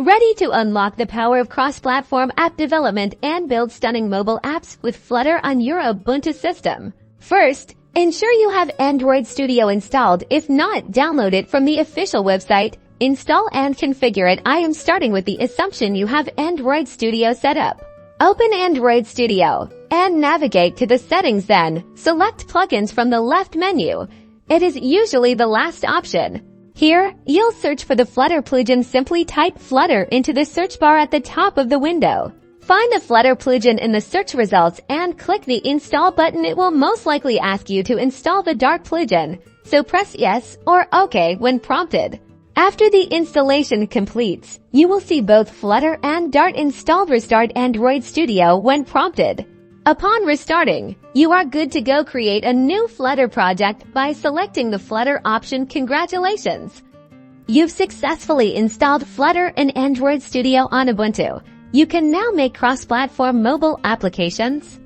Ready to unlock the power of cross-platform app development and build stunning mobile apps with Flutter on your Ubuntu system? First, ensure you have Android Studio installed. If not, download it from the official website. Install and configure it. I am starting with the assumption you have Android Studio set up. Open Android Studio and navigate to the settings, then select plugins from the left menu. It is usually the last option. Here, you'll search for the Flutter plugin. Simply type Flutter into the search bar at the top of the window. Find the Flutter plugin in the search results and click the Install button. It will most likely ask you to install the Dart plugin, so press Yes or OK when prompted. After the installation completes, you will see both Flutter and Dart installed. Restart Android Studio when prompted. Upon restarting, you are good to go. Create a new Flutter project by selecting the Flutter option. Congratulations! You've successfully installed Flutter in Android Studio on Ubuntu. You can now make cross-platform mobile applications.